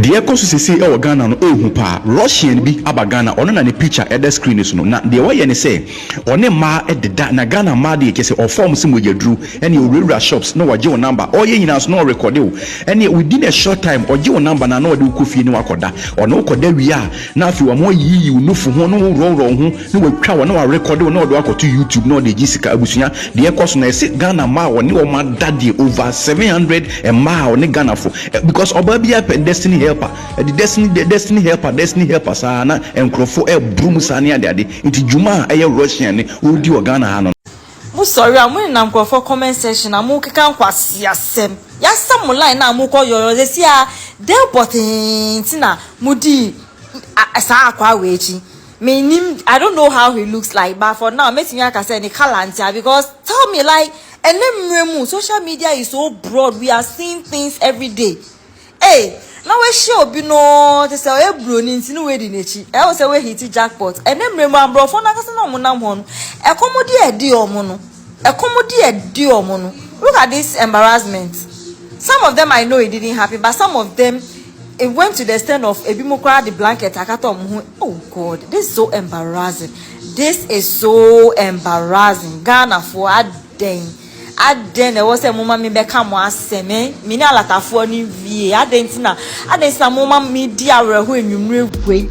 The ecosystem say Ghana no ehu pa Russian bi aba Ghana ono na ne picture at the screen so no na the way ne say one ma e de na Ghana ma de ke say o form sim we dru ene owura shops na waje one number all ye nyina so no record o ene within a short time oje one number na ode ukofie ni wakoda ono koda wi a na afi wa mo yi unufu ho no ro ho na watwa wo na wa record o na ode akoto YouTube na ode gisika abusua the ecos na say Ghana ma one o ma daddy over 700 and ma one Ghana for because oba bia destiny helper the destiny helper sana enkrofo e brum sane ade nti juma eye Russian ne odi Ghana ha no mo sorry amun na enkrofo comment section amu keka nkwase asem ya sam line na amu ko yoyo ze sia del potentina mudi asa akwa wechi meaning I don't know how he looks like but for now make me aka say ni kalantia because tell me like enemremu social media is so broad we are seeing things every day. Hey, now we show obi no te say e bro ni ntinu we di nechi e wo say we hit jackpot enemremu ambrofo na kase na omunam ho no e komodi edi omo no look at this embarrassment. Some of them I know it didn't happen but some of them it went to the extent of ebimokra the blanket akato omo. Oh god, this is so embarrassing. Ghana for aden e was a mama me beka mo aseme me ni alatafo ni vie aden tina mama me di awereho enwumre gwe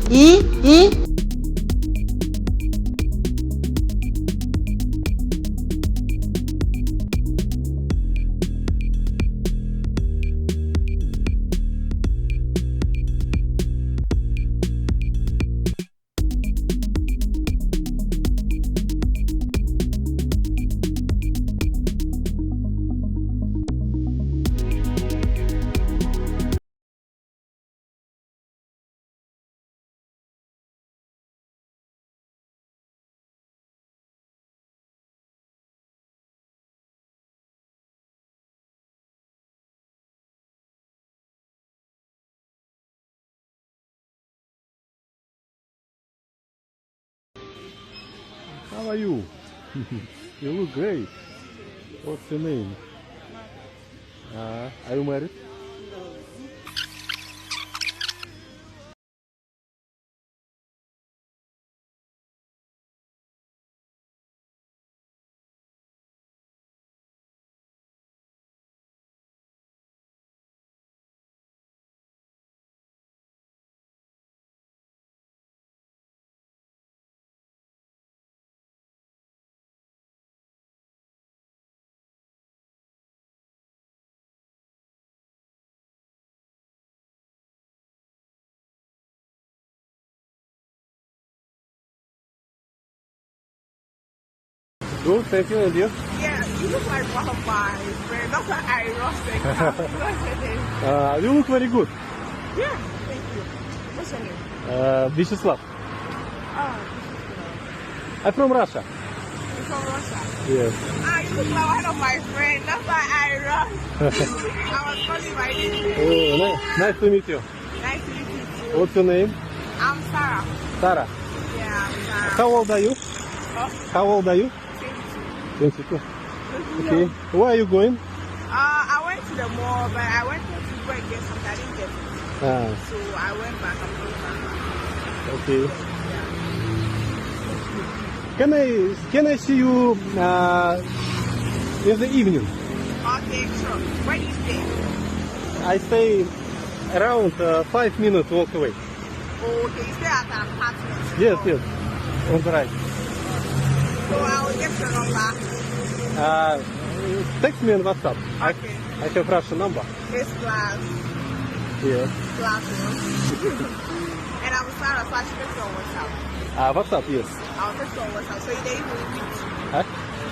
How are you? You look great. What's your name? Are you married? Good, thank you, and you? Yeah, you look like one of my friends. That's why I rushed. You look very good. Yeah, thank you. What's your name? Vyacheslav. Oh, I'm from Russia. you're from Russia? Yes. You look like one of my friends. That's why I rushed. I was calling my name. Oh, nice to meet you. Nice to meet you too. What's your name? I'm Sarah. Sarah. Yeah, I'm Sarah. How old are you? Huh? How old are you? 22. Okay. Where are you going? I went to the mall, but I went to go and get something. I didn't get it. So I went back. I'm going back. Okay. Can I see you in the evening? Okay, sure. Where do you stay? I stay around 5 minutes walk away. Okay, you stay at an apartment? Yes, on the right. So I will get your number. Text me on WhatsApp. Okay. I have Russian number. It's class. Yes. Class 1. And I'm Sarah, so I should text you on WhatsApp. WhatsApp, yes. I'll text you on WhatsApp, so you don't even repeat. Huh?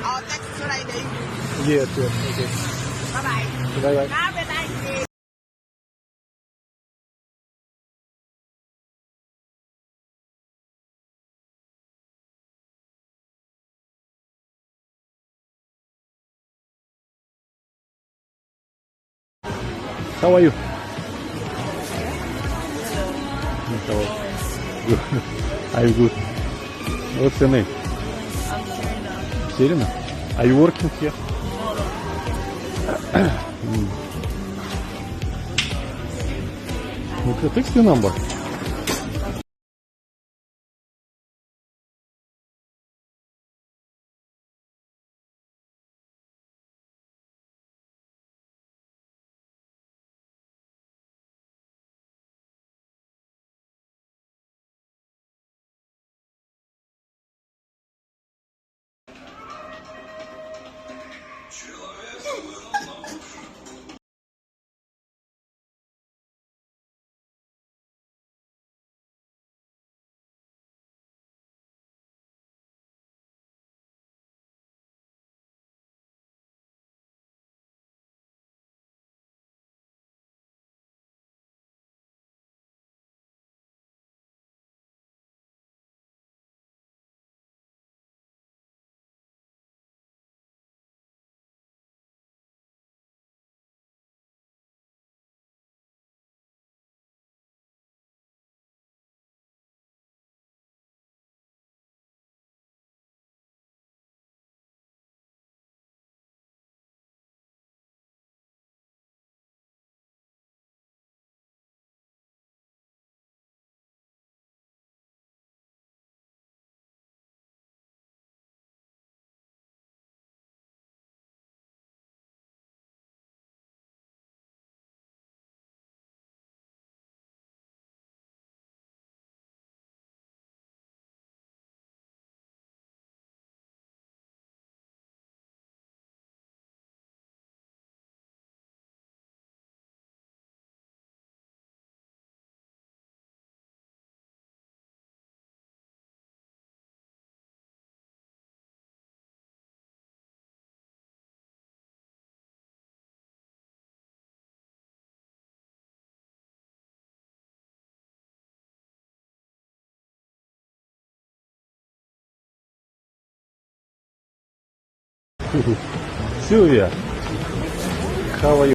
I'll text you so that you don't even repeat. Yes, okay. Bye-bye. Bye-bye. Have a nice day. How are you? I'm good. What's your name? Serena. Are you working here? Okay, text your number. Sylvia, how are you?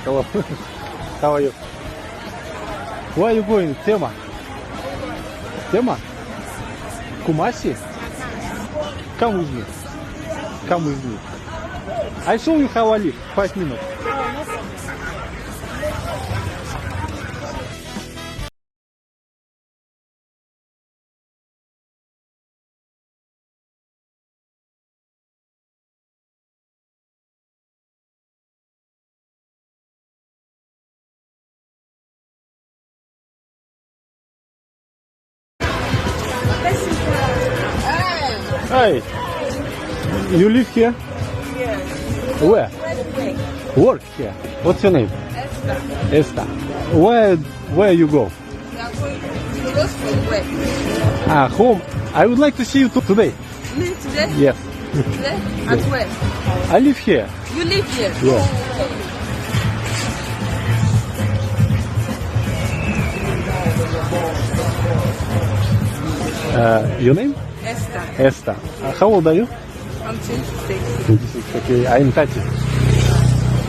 Hello. How are you? Where are you going? Tema? Tema? Kumasi? Come with me. Come with me. I show you how I live. 5 minutes. Hey, you live here? Yes. Where? Work here. What's your name? Esther. Esther. Where you go? We are going to close from work. Home. I would like to see you today. Me today? Yes. Today? At where? I live here. You live here? Yes. Your name? Esther. Esther. How old are you? I'm 26. 26. Okay, I'm 30.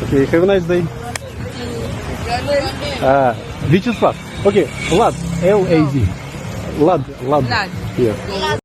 Okay, have a nice day. Your name? Вячеслав. Okay, Lad. L-A-D. Lad. Lad. Yes.